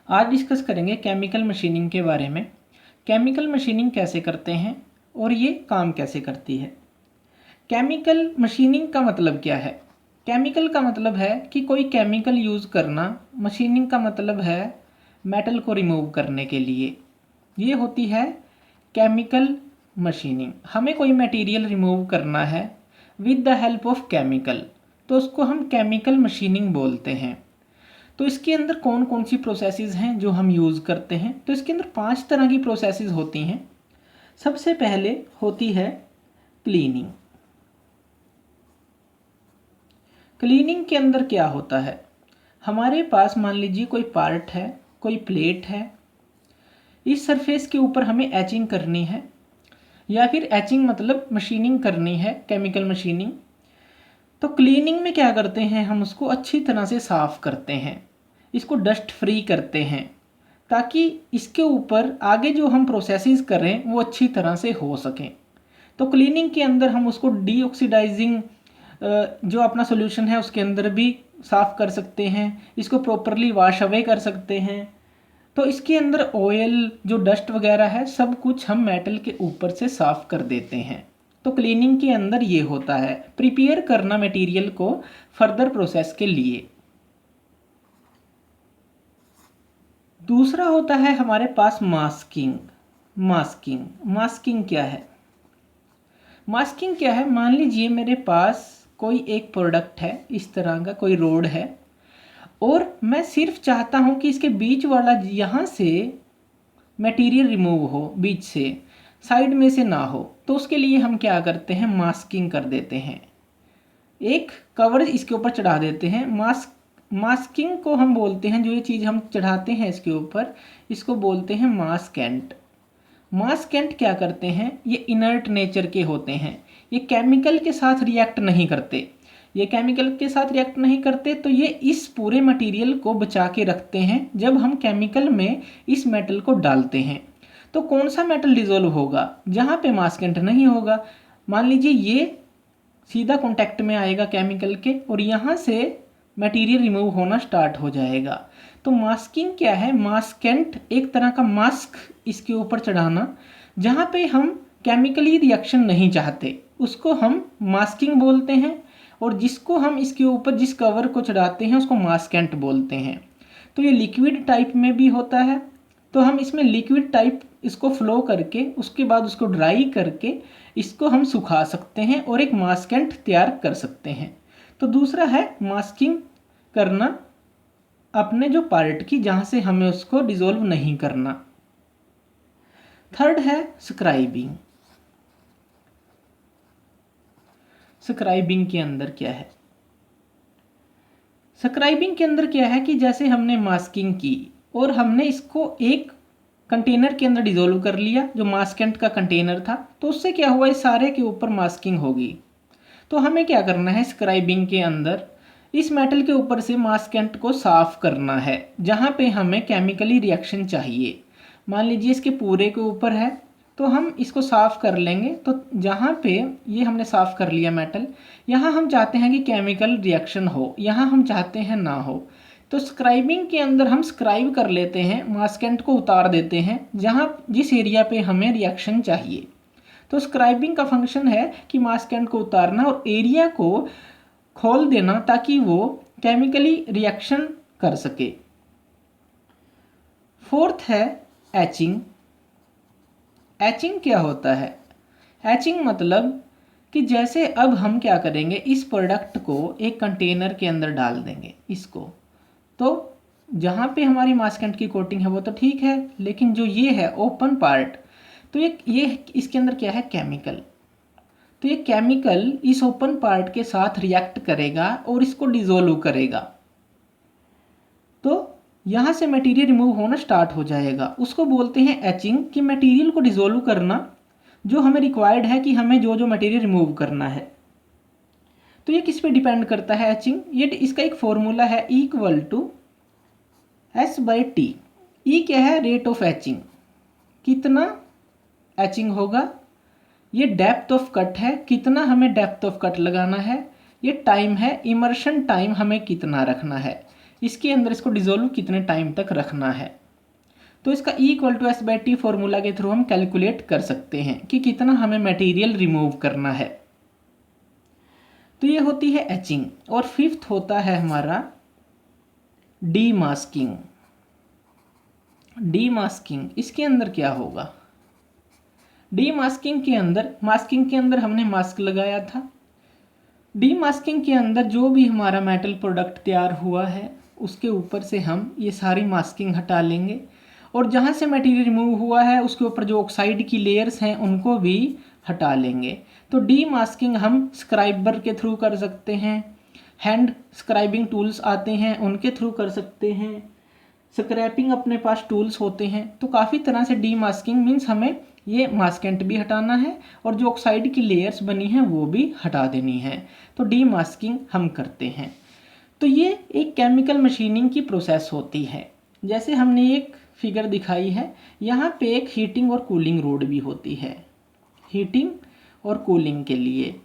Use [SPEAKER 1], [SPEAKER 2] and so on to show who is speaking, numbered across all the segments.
[SPEAKER 1] आज डिस्कस करेंगे chemical machining के बारे में। केमिकल मशीनिंग कैसे करते हैं और ये काम कैसे करती है। केमिकल मशीनिंग का मतलब क्या है? केमिकल का मतलब है कि कोई केमिकल यूज़ करना। मशीनिंग का मतलब है मेटल को रिमूव करने के लिए। ये होती है केमिकल मशीनिंग। हमें कोई मटेरियल रिमूव करना है with the help of chemical, तो उसको हम केमिकल मशीनिंग बोलते हैं। तो इसके अंदर कौन कौन सी प्रोसेसेस हैं जो हम यूज़ करते हैं? तो इसके अंदर 5 तरह की प्रोसेसेस होती हैं। सबसे पहले होती है क्लीनिंग। क्लीनिंग के अंदर क्या होता है? हमारे पास मान लीजिए कोई पार्ट है, कोई प्लेट है, इस सरफेस के ऊपर हमें एचिंग करनी है, या फिर एचिंग मतलब मशीनिंग करनी है, केमिकल मशीनिंग। तो क्लीनिंग में क्या करते हैं, हम उसको अच्छी तरह से साफ़ करते हैं, इसको डस्ट फ्री करते हैं, ताकि इसके ऊपर आगे जो हम प्रोसेसेस करें वो अच्छी तरह से हो सकें। तो क्लीनिंग के अंदर हम उसको डीऑक्सीडाइजिंग जो अपना सोल्यूशन है उसके अंदर भी साफ़ कर सकते हैं, इसको प्रॉपरली वॉश अवे कर सकते हैं। तो इसके अंदर ऑयल जो डस्ट वगैरह है सब कुछ हम मेटल के ऊपर से साफ़ कर देते हैं। तो क्लीनिंग के अंदर ये होता है प्रिपेयर करना मटेरियल को फर्दर प्रोसेस के लिए। दूसरा होता है हमारे पास मास्किंग। मास्किंग क्या है? मास्किंग क्या है, मान लीजिए मेरे पास कोई एक प्रोडक्ट है, इस तरह का कोई रोड है, और मैं सिर्फ चाहता हूँ कि इसके बीच वाला यहाँ से मटेरियल रिमूव हो, बीच से, साइड में से ना हो। तो उसके लिए हम क्या करते हैं, मास्किंग कर देते हैं, एक कवर इसके ऊपर चढ़ा देते हैं। मास्किंग को हम बोलते हैं, जो ये चीज़ हम चढ़ाते हैं इसके ऊपर, इसको बोलते हैं मास्केंट। मास्केंट क्या करते हैं, ये इनर्ट नेचर के होते हैं, ये केमिकल के साथ रिएक्ट नहीं करते। ये केमिकल के साथ रिएक्ट नहीं करते तो ये इस पूरे मटेरियल को बचा के रखते हैं जब हम केमिकल में इस मेटल को डालते हैं। तो कौन सा मेटल डिजोल्व होगा, जहाँ पे मास्केंट नहीं होगा। मान लीजिए ये सीधा कांटेक्ट में आएगा केमिकल के, और यहाँ से मटेरियल रिमूव होना स्टार्ट हो जाएगा। तो मास्किंग क्या है, मास्केंट एक तरह का मास्क इसके ऊपर चढ़ाना, जहाँ पे हम केमिकली रिएक्शन नहीं चाहते उसको हम मास्किंग बोलते हैं, और जिसको हम इसके ऊपर जिस कवर को चढ़ाते हैं उसको मास्केंट बोलते हैं। तो ये लिक्विड टाइप में भी होता है, तो हम इसमें लिक्विड टाइप इसको फ्लो करके उसके बाद उसको ड्राई करके इसको हम सुखा सकते हैं और एक मास्केंट तैयार कर सकते हैं। तो दूसरा है मास्किंग करना अपने जो पार्ट की, जहाँ से हमें उसको डिसॉल्व नहीं करना। थर्ड है स्क्राइबिंग। स्क्राइबिंग के अंदर क्या है? स्क्राइबिंग के अंदर क्या है कि जैसे हमने मास्किंग की और हमने इसको एक कंटेनर के अंदर डिसॉल्व कर लिया, जो मास्केंट का कंटेनर था, तो उससे क्या हुआ, इस सारे के ऊपर मास्किंग होगी। तो हमें क्या करना है, स्क्राइबिंग के अंदर इस मेटल के ऊपर से मास्केंट को साफ करना है, जहाँ पे हमें केमिकली रिएक्शन चाहिए। मान लीजिए इसके पूरे के ऊपर है, तो हम इसको साफ कर लेंगे। तो जहाँ पे ये हमने साफ कर लिया मेटल, यहाँ हम चाहते हैं कि केमिकल रिएक्शन हो, यहाँ हम चाहते हैं ना हो। तो स्क्राइबिंग के अंदर हम स्क्राइब कर लेते हैं, मास्केंट को उतार देते हैं जहाँ जिस एरिया पे हमें रिएक्शन चाहिए। तो स्क्राइबिंग का फंक्शन है कि मास्केंट को उतारना और एरिया को खोल देना ताकि वो केमिकली रिएक्शन कर सके। फोर्थ है एचिंग। एचिंग क्या होता है? एचिंग मतलब कि जैसे अब हम क्या करेंगे, इस प्रोडक्ट को एक कंटेनर के अंदर डाल देंगे इसको, तो जहाँ पे हमारी मास्केंट की कोटिंग है वो तो ठीक है, लेकिन जो ये है ओपन पार्ट, तो ये इसके अंदर क्या है, केमिकल। तो ये केमिकल इस ओपन पार्ट के साथ रिएक्ट करेगा और इसको डिसॉल्व करेगा, तो यहाँ से मटेरियल रिमूव होना स्टार्ट हो जाएगा। उसको बोलते हैं एचिंग, कि मटेरियल को डिसॉल्व करना जो हमें रिक्वायर्ड है कि हमें जो जो मटेरियल रिमूव करना है। तो ये किस पे डिपेंड करता है एचिंग? ये इसका एक फॉर्मूला है, इक्वल टू S/T। ई क्या है, रेट ऑफ एचिंग, कितना एचिंग होगा। ये डेप्थ ऑफ कट है, कितना हमें डेप्थ ऑफ कट लगाना है। ये टाइम है, इमर्शन टाइम हमें कितना रखना है। इसके अंदर इसको डिज़ोल्व कितने टाइम तक रखना है। तो इसका E=S/T फॉर्मूला के थ्रू हम कैलकुलेट कर सकते हैं कि कितना हमें मटेरियल रिमूव करना है। तो ये होती है एचिंग। और फिफ्थ होता है हमारा डीमास्किंग। डीमास्किंग इसके अंदर क्या होगा? डीमास्किंग के अंदर, मास्किंग के अंदर हमने मास्क लगाया था। डीमास्किंग के अंदर जो भी हमारा मेटल प्रोडक्ट तैयार हुआ है उसके ऊपर से हम ये सारी मास्किंग हटा लेंगे, और जहाँ से मटेरियल रिमूव हुआ है उसके ऊपर जो ऑक्साइड की लेयर्स हैं उनको भी हटा लेंगे। तो डीमास्किंग हम स्क्राइबर के थ्रू कर सकते हैं, हैंड स्क्राइबिंग टूल्स आते हैं उनके थ्रू कर सकते हैं, स्क्रैपिंग अपने पास टूल्स होते हैं। तो काफ़ी तरह से डीमास्किंग मीन्स हमें ये मास्केंट भी हटाना है और जो ऑक्साइड की लेयर्स बनी हैं वो भी हटा देनी है। तो डीमास्किंग हम करते हैं। तो ये एक केमिकल मशीनिंग की प्रोसेस होती है। जैसे हमने एक फिगर दिखाई है, यहाँ पे एक हीटिंग और कूलिंग रोड भी होती है। हीटिंग और कूलिंग के लिए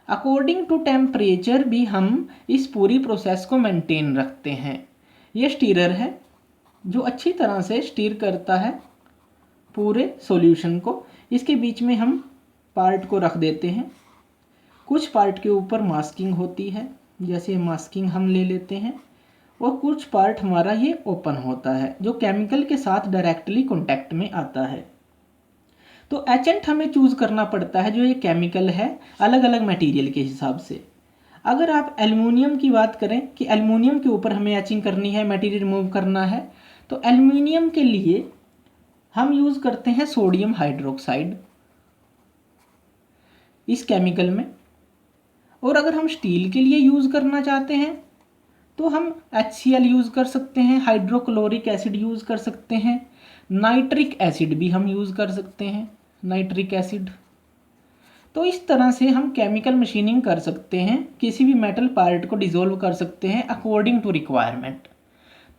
[SPEAKER 1] अकॉर्डिंग टू टेम्परेचर भी हम इस पूरी प्रोसेस को मेंटेन रखते हैं। ये स्टीरर है जो अच्छी तरह से स्टीर करता है पूरे सॉल्यूशन को। इसके बीच में हम पार्ट को रख देते हैं। कुछ पार्ट के ऊपर मास्किंग होती है, जैसे मास्किंग हम ले लेते हैं, और कुछ पार्ट हमारा ये ओपन होता है जो केमिकल के साथ डायरेक्टली कांटेक्ट में आता है। तो एचेंट हमें चूज़ करना पड़ता है जो ये केमिकल है अलग अलग मटेरियल के हिसाब से। अगर आप एल्युमिनियम की बात करें कि एल्युमिनियम के ऊपर हमें एचिंग करनी है, मटेरियल रिमूव करना है, तो एल्युमिनियम के लिए हम यूज़ करते हैं सोडियम हाइड्रोक्साइड इस केमिकल में। और अगर हम स्टील के लिए यूज़ करना चाहते हैं तो हम HCl यूज़ कर सकते हैं, हाइड्रोक्लोरिक एसिड यूज़ कर सकते हैं, नाइट्रिक एसिड भी हम यूज़ कर सकते हैं, नाइट्रिक एसिड। तो इस तरह से हम केमिकल मशीनिंग कर सकते हैं, किसी भी मेटल पार्ट को डिज़ोल्व कर सकते हैं अकॉर्डिंग टू रिक्वायरमेंट।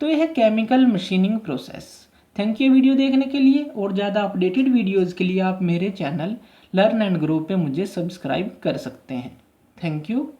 [SPEAKER 1] तो यह है chemical machining process. Thank you video देखने के लिए। और ज़्यादा अपडेटेड वीडियोज़ के लिए आप मेरे चैनल लर्न एंड ग्रो पे मुझे सब्सक्राइब कर सकते हैं। Thank you.